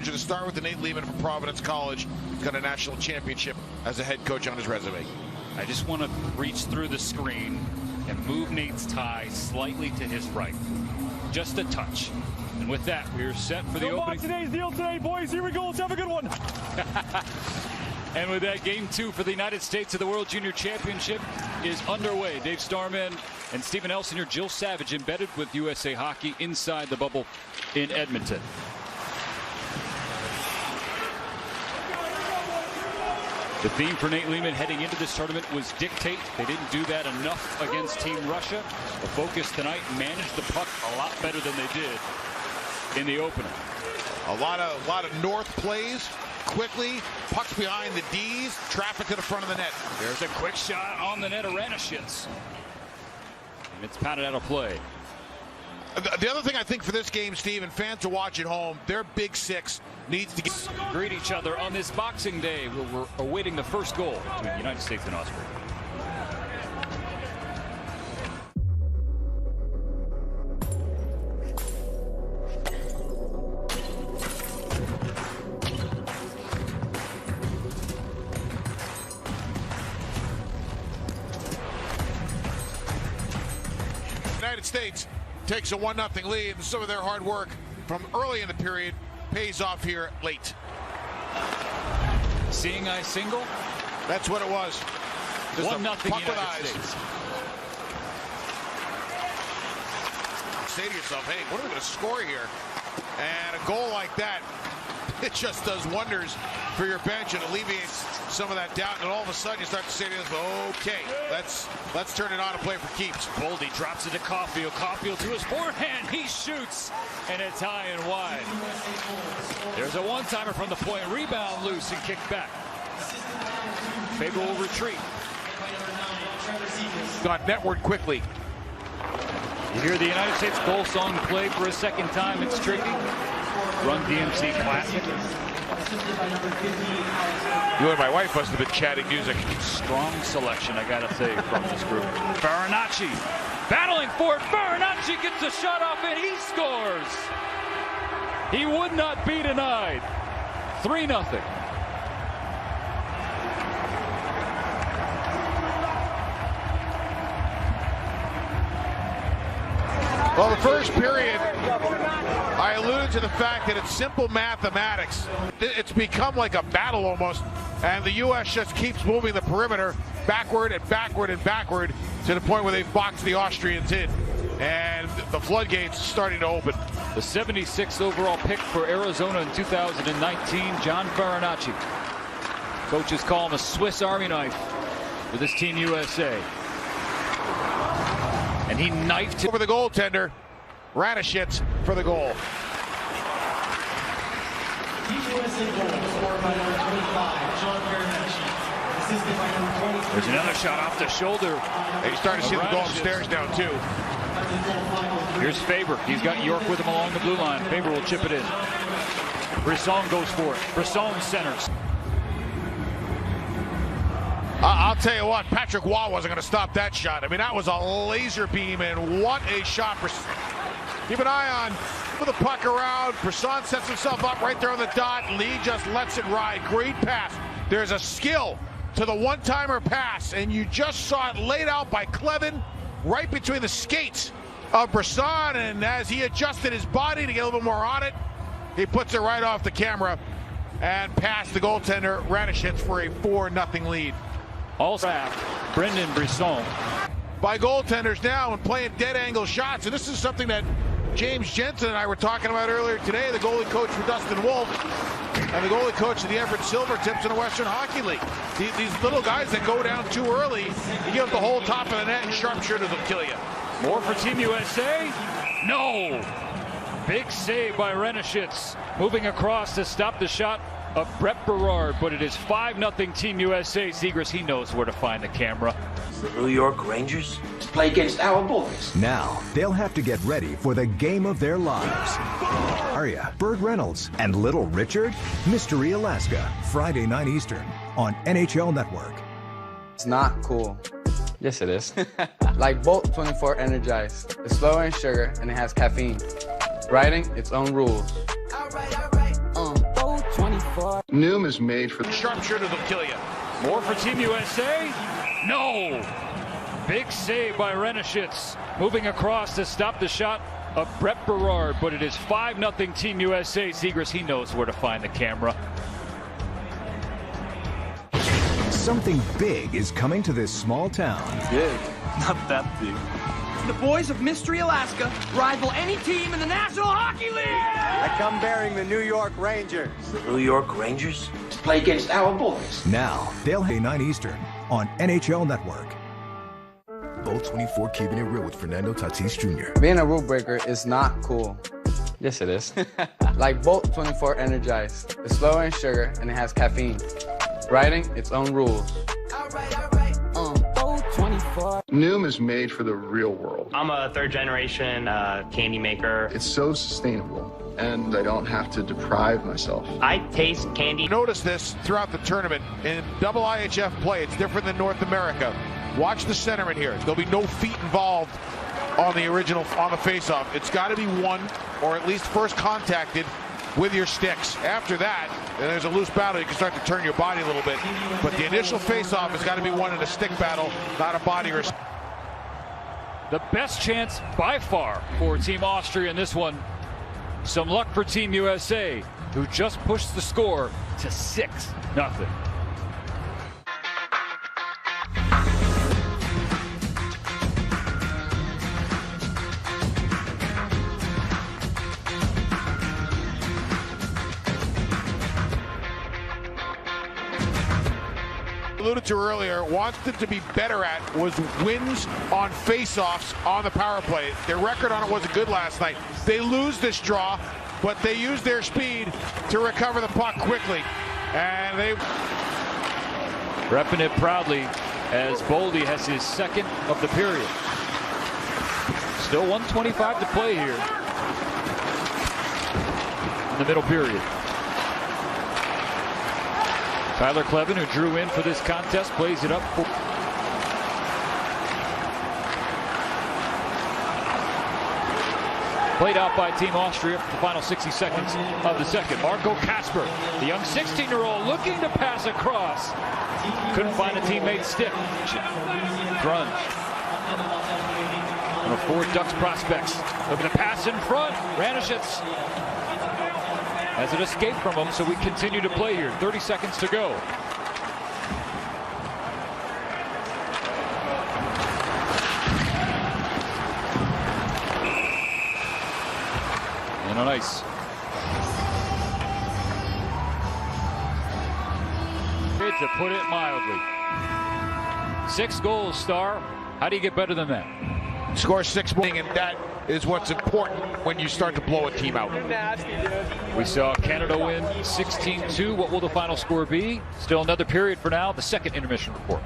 manager to start with, Nate Lehman from Providence College. He's got a national championship as a head coach on his resume. I just want to reach through the screen and move Nate's tie slightly to his right. Just a touch. And with that, we're set for the opening. Today's deal today, boys. Here we go. Let's have a good one. And with that, game 2 for the United States of the World Junior Championship is underway. Dave Starman and Stephen L. Senior, Jill Savage embedded with USA Hockey inside the bubble in Edmonton. The theme for Nate Lehman heading into this tournament was dictate. They didn't do that enough against Team Russia. The focus tonight, managed the puck a lot better than they did in the opener. A lot of north plays. Quickly, pucks behind the D's, traffic to the front of the net. There's a quick shot on the net of Ranishitz. And it's pounded out of play. The other thing I think for this game, Steve, and fans to watch at home, their big six needs to greet each other on this Boxing Day. We're awaiting the first goal between the United States and Austria. United States takes a 1-0 lead, and some of their hard work from early in the period pays off here late. Seeing eye single? That's what it was. 1-0 puck with eyes. States. Say to yourself, hey, what are we going to score here? And a goal like that, it just does wonders for your bench and alleviates some of that doubt, and all of a sudden you start to say to yourself, okay, let's turn it on and play for keeps. Boldy drops it to Caulfield. Caulfield to his forehand. He shoots, and it's high and wide. There's a one-timer from the point. Rebound loose and kicked back. Faber will retreat. Got networked quickly. You hear the United States goal song played for a second time. It's tricky. Run DMC classic. You and my wife must have been chatting music. Strong selection, I gotta say, from this group. Farinacci battling for it. Farinacci gets a shot off and he scores. He would not be denied. 3-0. Well, the first period, I alluded to the fact that it's simple mathematics. It's become like a battle almost, and the U.S. just keeps moving the perimeter backward and backward and backward to the point where they've boxed the Austrians in, and the floodgates starting to open. The 76th overall pick for Arizona in 2019, John Farinacci. Coaches call him a Swiss Army knife with his Team USA. And he knifed over the goaltender. Ranishitz for the goal. There's another shot off the shoulder. And you start to see them go upstairs now too. Here's Faber. He's got York with him along the blue line. Faber will chip it in. Brisson goes for it. Brisson centers. I'll tell you what, Patrick Waugh wasn't going to stop that shot. I mean, that was a laser beam, and what a shot. Keep an eye on with the puck around. Brisson sets himself up right there on the dot. Lee just lets it ride. Great pass. There's a skill to the one-timer pass, and you just saw it laid out by Clevin right between the skates of Brisson, and as he adjusted his body to get a little more on it, he puts it right off the camera and past the goaltender, Ranishitz, for a 4-0 lead. Also, Brendan Brisson. By goaltenders now and playing dead angle shots. And this is something that James Jensen and I were talking about earlier today, the goalie coach for Dustin Wolf and the goalie coach of the Everett Silvertips in the Western Hockey League. These little guys that go down too early, you give the whole top of the net and sharpshooters will kill you. More for Team USA? No! Big save by Ranishitz. Moving across to stop the shot of Brett Berard, but it is 5-0 Team USA. Zegras, he knows where to find the camera. The New York Rangers play against our boys. Now, they'll have to get ready for the game of their lives. Arya, Burt Reynolds, and Little Richard, Mystery Alaska, Friday night Eastern on NHL Network. It's not cool. Yes, it is. Like Bolt 24 Energized. It's lower in sugar and it has caffeine. Writing its own rules. All right. Noom is made for the Sharpshooter that'll kill you. More for Team USA? No! Big save by Renishitz, moving across to stop the shot of Brett Berard, but it is 5-0 Team USA. Zegras, he knows where to find the camera. Something big is coming to this small town. Big, not that big. The boys of Mystery, Alaska rival any team in the National Hockey League. I come bearing the New York Rangers. The New York Rangers to play against our boys. Now, they'll have 9 Eastern on NHL Network. Bolt 24 keeping it real with Fernando Tatis Jr. Being a rule breaker is not cool. Yes, it is. Like Bolt 24 Energized. It's lower in sugar and it has caffeine. Writing its own rules. Noom is made for the real world. I'm a third-generation candy maker. It's so sustainable, and I don't have to deprive myself. I taste candy. Notice this throughout the tournament. In double IHF play, it's different than North America. Watch the centerman here. There'll be no feet involved on the face-off. It's got to be one, or at least first contacted with your sticks. After that, and there's a loose battle, you can start to turn your body a little bit. But the initial face-off has got to be won in a stick battle, not a body or The best chance by far for Team Austria in this one. Some luck for Team USA, who just pushed the score to 6-0. alluded to earlier, wanted to be better at was wins on face-offs on the power play. Their record on it wasn't good last night. They lose this draw, but they use their speed to recover the puck quickly. And they repping it proudly as Boldy has his second of the period. Still 1:25 to play here in the middle period. Tyler Clevin, who drew in for this contest, plays it up for played out by Team Austria for the final 60 seconds of the second. Marco Kasper, the young 16-year-old, looking to pass across. Couldn't find a teammate stick. Grunge. One of four Ducks prospects. Looking to pass in front. Ranishitz has it escaped from him, so we continue to play here. 30 seconds to go. And on ice. To put it mildly. 6 goals, Star. How do you get better than that? Score 6 more, and that is what's important when you start to blow a team out. We saw Canada win 16-2. What will the final score be? Still another period for now. The second intermission report.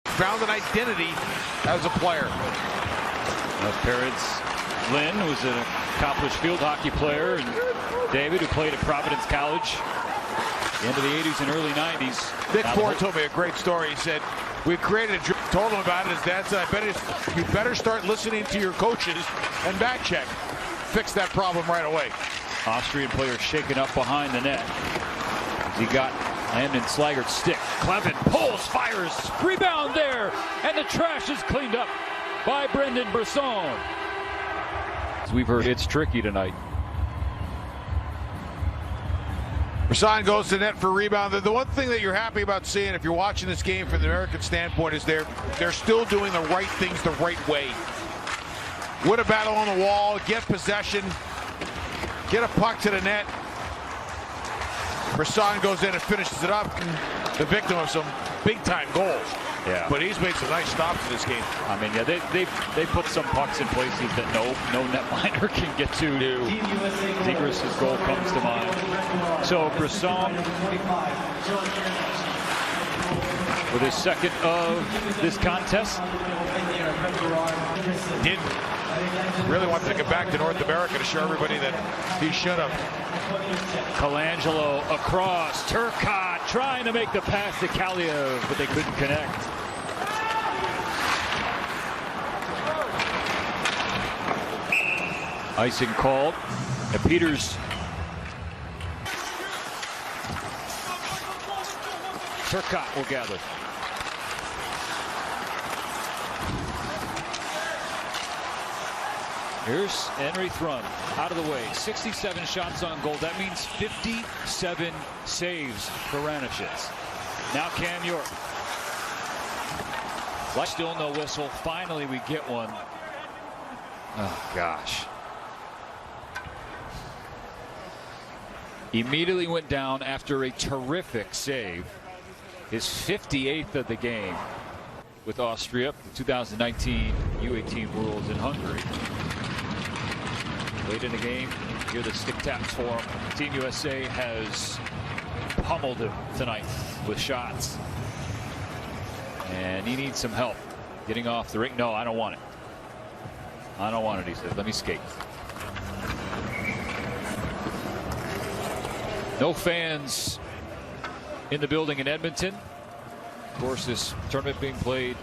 Found an identity as a player. Parents, Lynn, who's an accomplished field hockey player, and David, who played at Providence College into the 80s and early 90s. Nick Ford told me a great story. He said, we created a drill, told him about it. His dad said, you better start listening to your coaches and back check. Fix that problem right away. Austrian player shaken up behind the net. He got Landon Slaggert's stick. Clevin pulls, fires, rebound there, and the trash is cleaned up by Brendan Brisson. As we've heard, it's tricky tonight. Brisson goes to net for rebound. The one thing that you're happy about seeing if you're watching this game from the American standpoint is they're still doing the right things the right way. Win a battle on the wall, get possession, get a puck to the net. Brisson goes in and finishes it up, the victim of some big-time goals. Yeah, but he's made some nice stops in this game. I mean, yeah, they put some pucks in places that no netminder can get to. Zegras' goal comes to mind. So Brisson with his second of this contest. Didn't really want to get back to North America to show everybody that he should have. Colangelo across. Turcotte trying to make the pass to Kaliev, but they couldn't connect. Icing called. And Peters. Turcotte will gather. Here's Henry Thrun out of the way. 67 shots on goal. That means 57 saves for Ranishitz. Now Cam York. Still no whistle. Finally we get one. Oh gosh. Immediately went down after a terrific save. His 58th of the game with Austria, the 2019 U18 Worlds in Hungary. Late in the game, hear the stick taps for him. Team USA has pummeled him tonight with shots. And he needs some help getting off the rink. No, I don't want it. I don't want it, he says. Let me skate. No fans in the building in Edmonton. Of course, this tournament being played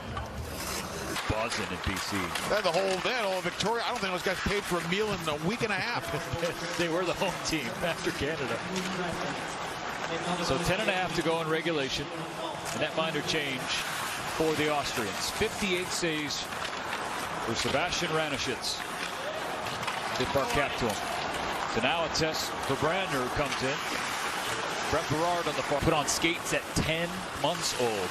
buzzing in BC. That whole Victoria, I don't think those guys paid for a meal in a week and a half. They were the home team after Canada. So 10.5 to go in regulation. A netminder change for the Austrians. 58 saves for Sebastian Ranishitz. Did bar cap to him. So now a test for Brandner, who comes in. Brett Berard on the far, put on skates at 10 months old.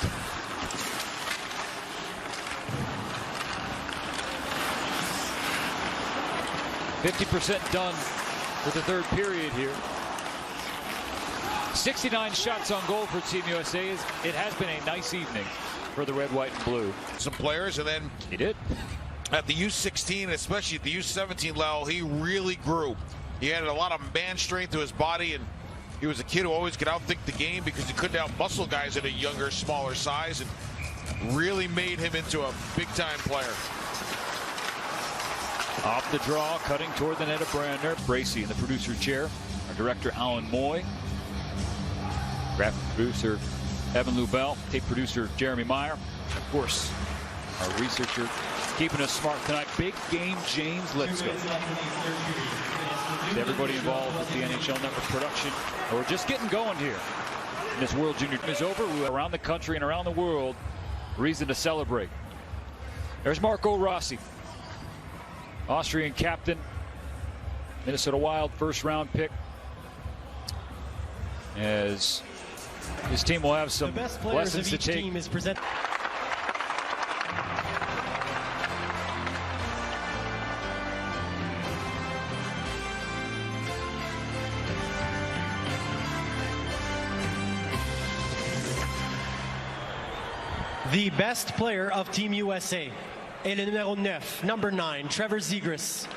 .50% done with the third period here. 69 shots on goal for Team USA. It has been a nice evening for the red, white, and blue. Some players, and then he did. At the U16, especially at the U17 level, he really grew. He had a lot of man strength to his body, and he was a kid who always could outthink the game because he couldn't out-muscle guys at a younger, smaller size, and really made him into a big-time player. Off the draw, cutting toward the net of Brandner. Bracey in the producer chair. Our director, Alan Moy. Graphic producer, Evan Lubell. Tape producer, Jeremy Meyer. Of course, our researcher keeping us smart tonight. Big game, James Lipscomb. To everybody involved with the NHL Network production. We're just getting going here. And this World Junior is over. We're around the country and around the world. Reason to celebrate. There's Marco Rossi. Austrian captain. Minnesota Wild first round pick. As his team will have some lessons to take. Team is presented. The best player of Team USA est le numéro 9, number 9, Trevor Zegras.